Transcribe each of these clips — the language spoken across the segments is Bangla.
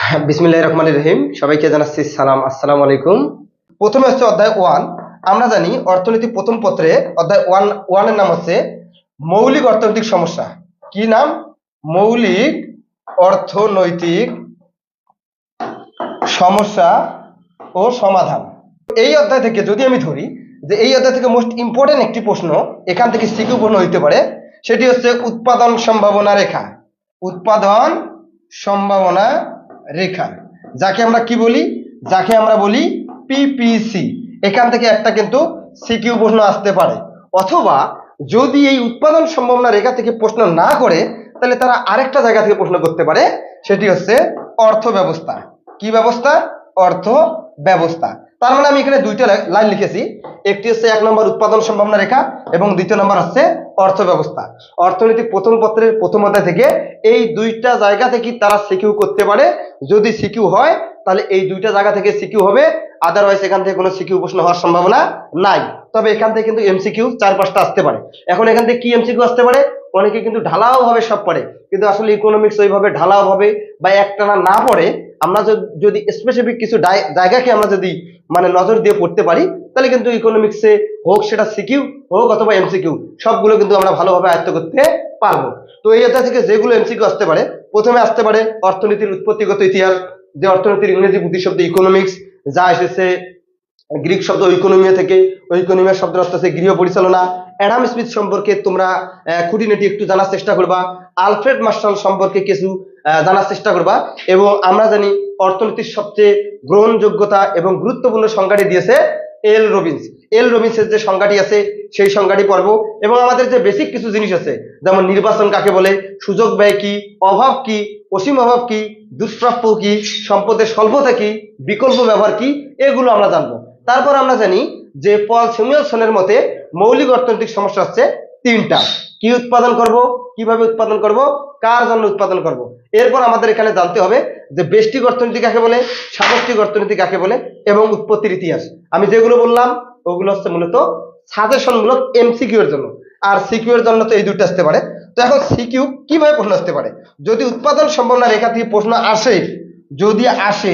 বিসমিল্লাহির রহমানির রহিম। সবাইকে জানাচ্ছি সালাম, আসসালামু আলাইকুম। প্রথমে হচ্ছে অধ্যায় 1। আমরা জানি অর্থনীতি প্রথম পত্রে অধ্যায় 1 এর নাম হচ্ছে মৌলিক অর্থনৈতিক সমস্যা। কি নাম? মৌলিক অর্থনৈতিক সমস্যা ও সমাধান। এই অধ্যায় থেকে যদি আমি ধরি যে এই অধ্যায় থেকে মোস্ট ইম্পর্টেন্ট একটি প্রশ্ন এখান থেকে সিকিউ প্রশ্ন হইতে পারে, সেটি হচ্ছে উৎপাদন সম্ভাবনা রেখা। উৎপাদন সম্ভাবনা রেখা, যাকে আমরা কি বলি? যাকে আমরা বলি পিপিসি। এখান থেকে একটা কিন্তু সিকিউ প্রশ্ন আসতে পারে, অথবা যদি এই উৎপাদন সম্ভাবনা রেখা থেকে প্রশ্ন না করে তাহলে তারা আরেকটা জায়গা থেকে প্রশ্ন করতে পারে, সেটি হচ্ছে অর্থ ব্যবস্থা। কি ব্যবস্থা? অর্থ ব্যবস্থা। তার মানে আমি এখানে দুইটা লাইন লিখেছি, একটি হচ্ছে 1 নম্বর উৎপাদন সম্ভাবনা রেখা এবং দ্বিতীয় নম্বর হচ্ছে অর্থ ব্যবস্থা। অর্থনীতি প্রথম পত্রের প্রথম অধ্যায় থেকে এই দুইটা জায়গা থেকে তারা সিকিউ করতে পারে। যদি সিকিউ হয় তাহলে এই দুইটা জায়গা থেকে সিকিউ হবে, আদারওয়াইজ এখান থেকে কোনো সিকিউ প্রশ্ন হওয়ার সম্ভাবনা নাই। তবে এখান থেকে কিন্তু এমসিকিউ 4-5টা আসতে পারে। এখন এখান থেকে কি এমসিকিউ আসতে পারে? অনেকে কিন্তু ঢালাও ভাবে সব পড়ে, কিন্তু আসলে ইকোনমিক্স ওইভাবে ঢালাও ভাবে বা একটানা না পড়ে আমরা যদি স্পেসিফিক কিছু জায়গাকে আমরা যদি মানে নজর দিয়ে পড়তে পারি তাহলে কিন্তু ইকোনমিক্সে হোক সেটা সিকিউ হোক অথবা এমসিকিউ সবগুলো কিন্তু আমরা ভালোভাবে আয়ত্ত করতে পারবো। তো এই অধ্যায় থেকে যেগুলো এমসিকিউ আসতে পারে, প্রথমে আসতে পারে অর্থনীতির উৎপত্তিগত ইতিহাস, যে অর্থনীতির ইংরেজি প্রতিশব্দ ইকোনমিক্স, যা এসেছে গ্রিক শব্দ ইকোনমিয়া থেকে। ইকোনমিয়া শব্দের অর্থ হচ্ছে গৃহ পরিচালনা। অ্যাডাম স্মিথ সম্পর্কে তোমরা খুঁটিনাটি একটু জানার চেষ্টা করবা, আলফ্রেড মার্শাল সম্পর্কে কিছু জানার চেষ্টা করবা। এবং আমরা জানি অর্থনীতির সবচেয়ে গ্রহণযোগ্যতা এবং গুরুত্বপূর্ণ সংজ্ঞাটি দিয়েছে এল রবিন্স। এল রবিন্সের যে সংজ্ঞাটি আছে সেই সংজ্ঞাটি পড়ব। এবং আমাদের যে বেসিক কিছু জিনিস আছে, যেমন নির্বাচন কাকে বলে, সুযোগ ব্যয় কি, অভাব কি, অসীম অভাব কি, দুষ্প্রাপ্য কি, সম্পদের স্বল্পতা কি, বিকল্প ব্যবহার কি, এগুলো আমরা জানবো। তারপর আমরা জানি যে পল স্যামুয়েলসনের মতে মৌলিক অর্থনৈতিক সমস্যা হচ্ছে 3টা। কি উৎপাদন করব, কিভাবে উৎপাদন করব, কার জন্য উৎপাদন করব। এরপর আমাদের এখানে জানতে হবে যে ব্যষ্টিক অর্থনীতি কাকে বলে, সামষ্টিক অর্থনীতি কাকে বলে এবং উৎপত্তির ইতিহাস। আমি যেগুলো বললাম ওগুলো হচ্ছে মূলত সাজেশনমূলক এমসিকিউ এর জন্য, আর সিকিউ এর জন্য তো এই দুটো আসতে পারে। তো এখন সিকিউ কিভাবে প্রশ্ন আসতে পারে? যদি উৎপাদন সম্ভাবনা রেখা থেকে প্রশ্ন আসে, যদি আসে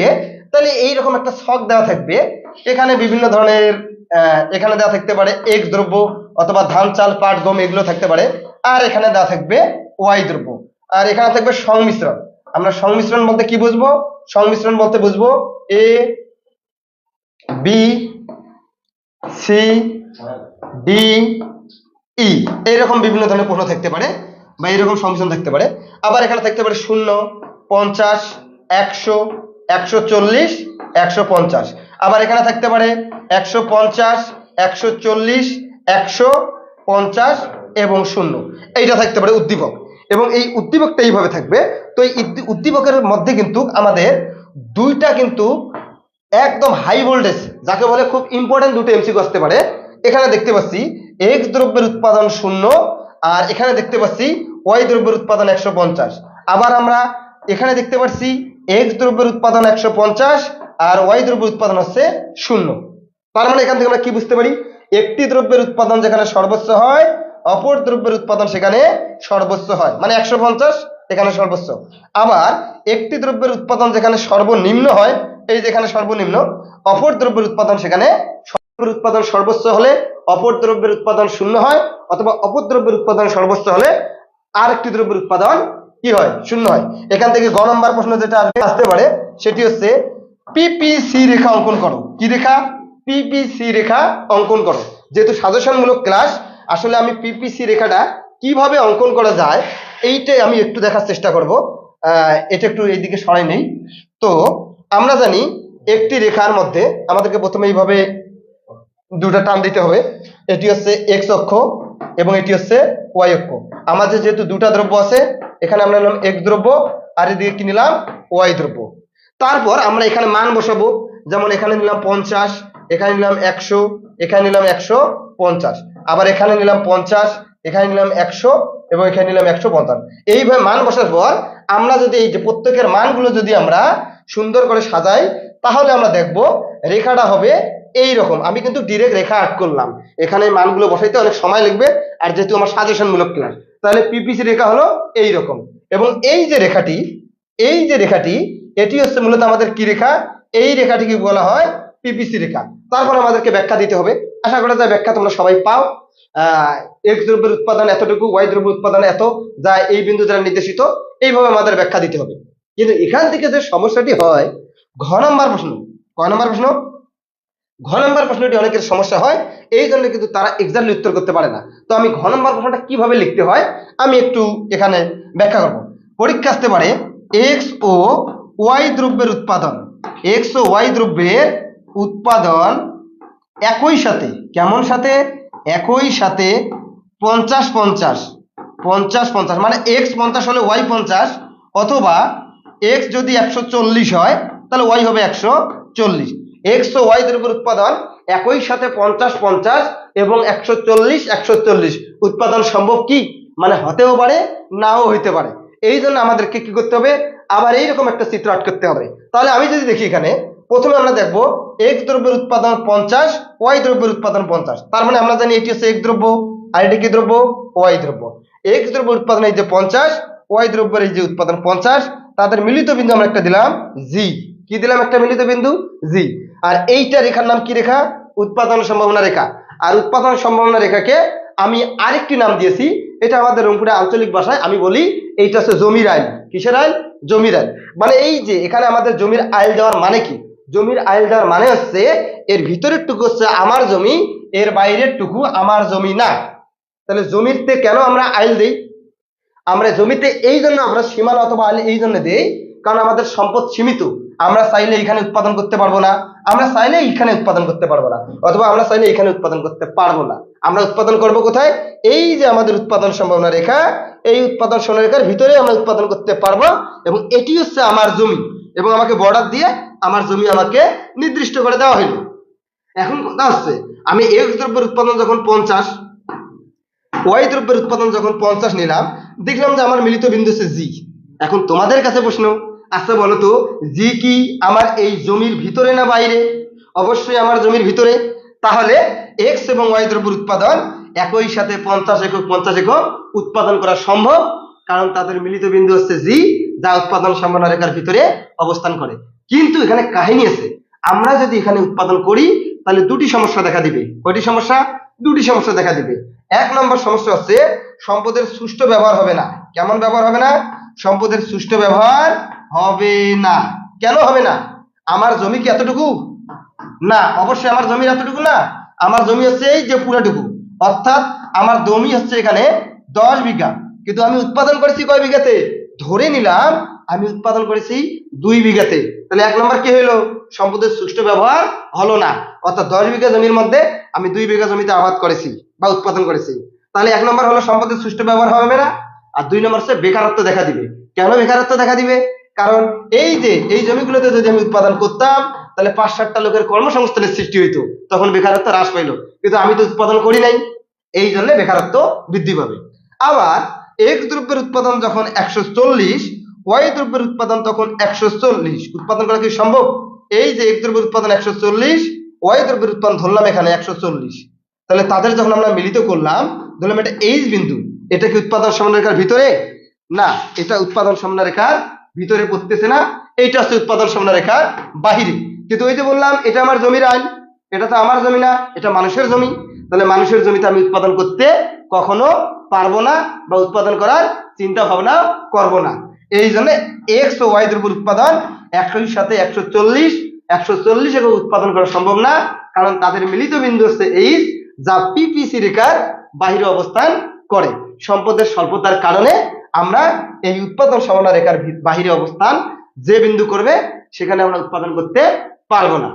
তাহলে এইরকম একটা ছক দেওয়া থাকবে। এখানে বিভিন্ন ধরনের এখানে দেওয়া থাকতে পারে এক্স দ্রব্য অথবা ধান চাল পাট গম এগুলো থাকতে পারে, আর এখানে দেওয়া থাকবে ওয়াই দ্রব্য, আর এখানে থাকবে সংমিশ্রণ। আমরা সংমিশ্রণ বলতে কি বুঝবো? সংমিশ্রণ বলতে বুঝবো A B C D E, এইরকম বিভিন্ন ধরনের প্রশ্ন থাকতে পারে বা এইরকম সংমিশ্রণ থাকতে পারে। আবার এখানে থাকতে পারে 0, 50, 100, 140, 150। আবার এখানে থাকতে পারে 150, 140, 150 এবং 0। এইটা থাকতে পারে উদ্দীপক, এবং এই উদ্দীপকটা এইভাবে থাকবে। তো এই উদ্দীপকের মধ্যে কিন্তু আমাদের দুইটা কিন্তু একদম হাই ভোল্টেজ, যাকে বলে খুব ইম্পর্টেন্ট দুটো এমসিকিউ আসতে পারে। এখানে দেখতে পাচ্ছি এক্স দ্রব্যের উৎপাদন 0, আর এখানে দেখতে পাচ্ছি ওয়াই দ্রব্যের উৎপাদন 150। আবার আমরা এখানে দেখতে পাচ্ছি এক্স দ্রব্যের উৎপাদন 150 আর ওয়াই দ্রব্যের উৎপাদন হচ্ছে 0। তার মানে এখান থেকে আমরা কি বুঝতে পারি? একটি দ্রব্যের উৎপাদন যেখানে সর্বোচ্চ হয়, অপর দ্রব্যের উৎপাদন সেখানে সর্বোচ্চ হয়, মানে 150 এখানে সর্বোচ্চ। আবার একটি দ্রব্যের উৎপাদন যেখানে সর্বনিম্ন হয়, এই যেখানে সর্বনিম্ন, অপর দ্রব্যের উৎপাদন সেখানে উৎপাদন সর্বোচ্চ হলে অপর দ্রব্যের উৎপাদন 0 হয়, অথবা অপর দ্রব্যের উৎপাদন সর্বোচ্চ হলে আর একটি দ্রব্যের উৎপাদন কি হয়? 0 হয়। এখান থেকে গ নম্বর প্রশ্ন যেটা আসতে পারে সেটি হচ্ছে পিপিসি রেখা অঙ্কন করো। কি রেখা? পিপিসি রেখা অঙ্কন করো। যেহেতু সাজেশনমূলক ক্লাস, আসলে আমি পিপিসি রেখাটা কিভাবে অঙ্কন করা যায় এইটাই আমি একটু দেখার চেষ্টা করব। এটা একটু এইদিকে সরাই নেই। তো আমরা জানি একটি রেখার মধ্যে আমাদেরকে প্রথমে এইভাবে দুটো টান দিতে হবে। এটি হচ্ছে এক্স অক্ষ এবং এটি হচ্ছে ওয়াই অক্ষ। আমাদের যেহেতু দুটা দ্রব্য আছে, এখানে আমরা নিলাম এক্স দ্রব্য আর এদিকে কি নিলাম? ওয়াই দ্রব্য। তারপর আমরা এখানে মান বসাবো, যেমন এখানে নিলাম 50, এখানে নিলাম 100, এখানে নিলাম 150, আবার এখানে নিলাম 50, এখানে নিলাম 100 এবং এখানে নিলাম 150। এইভাবে মান বসার পর আমরা যদি এই যে প্রত্যেকের মানগুলো যদি আমরা সুন্দর করে সাজাই তাহলে আমরা দেখব রেখাটা হবে এই রকম। আমি কিন্তু ডিরেক্ট রেখা আর্ট করলাম, এখানে মানগুলো বসাইতে অনেক সময় লাগবে, আর যেহেতু আমার সাজেশনমূলক ক্লাস তাহলে পিপিসি রেখা হলো এই রকম। এবং এই যে রেখাটি এটি হচ্ছে মূলত আমাদের কি রেখা, এই রেখাটিকে বলা হয় পিপিসি রেখা। তারপর আমাদেরকে ব্যাখ্যা দিতে হবে, আশা করা যায় ব্যাখ্যা তোমরা সবাই পাও। এক্স দ্রব্যের উৎপাদন এতটুকু, ওয়াই দ্রব্যের উৎপাদন এত, যা এই বিন্দু দ্বারা নির্দেশিত, এইভাবে আমাদের ব্যাখ্যা দিতে হবে। কিন্তু এখান থেকে যে সমস্যাটি হয়, ঘ নম্বর প্রশ্ন, কয় নম্বর প্রশ্ন, ঘ নম্বর প্রশ্নটি অনেকের সমস্যা হয়, এই জন্য কিন্তু তারা এক্সাক্টলি উত্তর করতে পারে না। তো আমি ঘ নম্বর প্রশ্নটা কিভাবে লিখতে হয় আমি একটু এখানে ব্যাখ্যা করব। পরীক্ষা আসতে পারে এক্স ও ওয়াই দ্রব্যের উৎপাদন, এক্স ও ওয়াই দ্রব্যের উৎপাদন একই সাথে, কেমন সাথে, একই সাথে 50-50, 50-50 মানে এক্স 50 হলে ওয়াই 50, অথবা এক্স যদি 140 হয় তাহলে ওয়াই হবে 140। এক্স ও ওয়াই দ্রব্যের উৎপাদন একই সাথে 50-50 এবং 140-140 উৎপাদন সম্ভব কি, মানে হতেও পারে নাও হইতে পারে। এই জন্য আমাদেরকে কি করতে হবে, আবার এইরকম একটা চিত্র আট করতে হবে। তাহলে আমি যদি দেখি এখানে প্রথমে আমরা দেখবো এক্স দ্রব্যের উৎপাদন 50, ওয়াই দ্রব্যের উৎপাদন 50, তার মানে আমরা জানি এটি হচ্ছে এক দ্রব্য আর এটি কি দ্রব্য, ওয়াই দ্রব্য। এক্স দ্রব্যের উৎপাদন এই যে 50, ওয়াই দ্রব্যের এই যে উৎপাদন 50, তাদের মিলিত বিন্দু আমরা একটা দিলাম জি, কি দিলাম একটা মিলিত বিন্দু জি। আর এইটা রেখার নাম কি রেখা, উৎপাদন সম্ভাবনা রেখা। আর উৎপাদন সম্ভাবনা রেখাকে আমি আরেকটি নাম দিয়েছি, এটা আমাদের রংপুরে আঞ্চলিক ভাষায় আমি বলি এইটা হচ্ছে জমির আইল। কিসের আইল, জমির আইল। মানে এই যে এখানে আমাদের জমির আইল দেওয়ার মানে কি, জমির আইল দেওয়ার মানে হচ্ছে এর ভিতরের টুকু হচ্ছে আমার জমি, এর বাইরের টুকু আমার জমি না। তাহলে জমিতে কেন আমরা আইল দেই, আমরা জমিতে এই জন্য আমরা সীমানা অথবা আইল এই জন্য দেই কারণ আমাদের সম্পদ সীমিত, আমরা চাইলে এখানে উৎপাদন করতে পারবো না, আমরা চাইলে এখানে উৎপাদন করতে পারবো না, অথবা আমরা চাইলে এখানে উৎপাদন করতে পারবো না। আমরা উৎপাদন করব কোথায়, এই যে আমাদের উৎপাদন সম্ভাবনা রেখা, এই উৎপাদন সম্ভাবনা রেখার ভিতরে আমরা উৎপাদন করতে পারবো, এবং এটি হচ্ছে আমার জমি, এবং আমাকে বর্ডার দিয়ে আমার জমি আমাকে নির্দিষ্ট করে দেওয়া হইলো। এখন কথা হচ্ছে আমি এক্স দ্রব্যের উৎপাদন যখন 50, ওয়াই দ্রব্যের উৎপাদন যখন 50 নিলাম, দেখলাম যে আমার মিলিত বিন্দু হচ্ছে জি। এখন তোমাদের কাছে প্রশ্ন, আচ্ছা বলো তো জি কি আমার এই জমির ভিতরে না বাইরে, অবশ্যই আমার জমির ভিতরে। তাহলে এক্স এবং ওয়াই দ্রব্যের উৎপাদন একই সাথে 50 একক 50 একক উৎপাদন করা সম্ভব, কারণ তাদের মিলিত বিন্দু হচ্ছে জি, যা উৎপাদন সম্ভাবনা রেখার ভিতরে অবস্থান করে। কিন্তু এখানে কাহিনী আছে, আমরা যদি এখানে উৎপাদন করি তাহলে দুটি সমস্যা দেখা দিবে। কয়টি সমস্যা, দুটি সমস্যা দেখা দিবে। এক নম্বর সমস্যা হচ্ছে সম্পদের সুষ্ঠু ব্যবহার হবে না। কেমন ব্যবহার হবে না, সম্পদের সুষ্ঠু ব্যবহার হবে না। কেন হবে না, আমার জমি কি এতটুকু না, অবশ্যই আমার জমির এতটুকু না, আমার জমি হচ্ছে এই যে পুরোটুকু, অর্থাৎ আমার জমি হচ্ছে এখানে 10 বিঘা, কিন্তু আমি উৎপাদন করেছি কয় বিঘাতে, ধরে নিলাম আমি উৎপাদন করেছি 2 বিঘাতে। তাহলে এক নম্বর কি হইলো, সম্পদের সুষ্ঠু ব্যবহার হলো না, অর্থাৎ 10 বিঘা জমির মধ্যে আমি 2 বিঘা জমিতে আবাদ করেছি বা উৎপাদন করেছি। তাহলে এক নম্বর হলো সম্পদের সুষ্ঠু ব্যবহার হবে না। আর 2 নম্বর হচ্ছে বেকারত্ব দেখা দিবে। কেন বেকারত্ব দেখা দিবে, কারণ এই যে এই জমিগুলোতে যদি আমি উৎপাদন করতাম তাহলে 5-7টা লোকের কর্মসংস্থানের সৃষ্টি হইতো, তখন বেকারত্ব হ্রাস পাইলো, কিন্তু আমি তো উৎপাদন করি নাই, এই জন্য বেকারত্ব বৃদ্ধি পাবে। আবার এক দ্রব্যের উৎপাদন যখন 140, ওয়াই দ্রব্যের উৎপাদন তখন 140, উৎপাদন করা কি সম্ভব, এই যে এক দ্রব্যের উৎপাদন 140, ওয়াই দ্রব্যের উৎপাদন ধরলাম এখানে 140, তাহলে তাদের যখন আমরা মিলিত করলাম, ধরলাম এটা এইচ বিন্দু, এটা কি উৎপাদন সম্ভাবনা রেখার ভিতরে না, এটা উৎপাদন সম্ভাবনা রেখার ভিতরে পড়তেছে না, এইটা হচ্ছে উৎপাদন সম্ভাবনা রেখার বাহিরে। কিন্তু ওই যে বললাম এটা আমার জমির আইন, এটা তো আমার জমি না, এটা মানুষের জমি, তাহলে মানুষের জমিতে আমি উৎপাদন করতে কখনো পারবো না বা উৎপাদন করার চিন্তা ভাবনা করবো না। এই জন্য এক্স ও ওয়াই দ্রব্যের উৎপাদন একই সাথে 140 একক উৎপাদন করা সম্ভব না, কারণ তাদের মিলিত বিন্দু হচ্ছে এইচ, যা পিপিসি রেখার বাহিরে অবস্থান করে। সম্পদের স্বল্পতার কারণে আমরা এই উৎপাদন সম্ভাবনা রেখার বাহিরে অবস্থান যে বিন্দু করবে সেখানে আমরা উৎপাদন করতে পারবো না।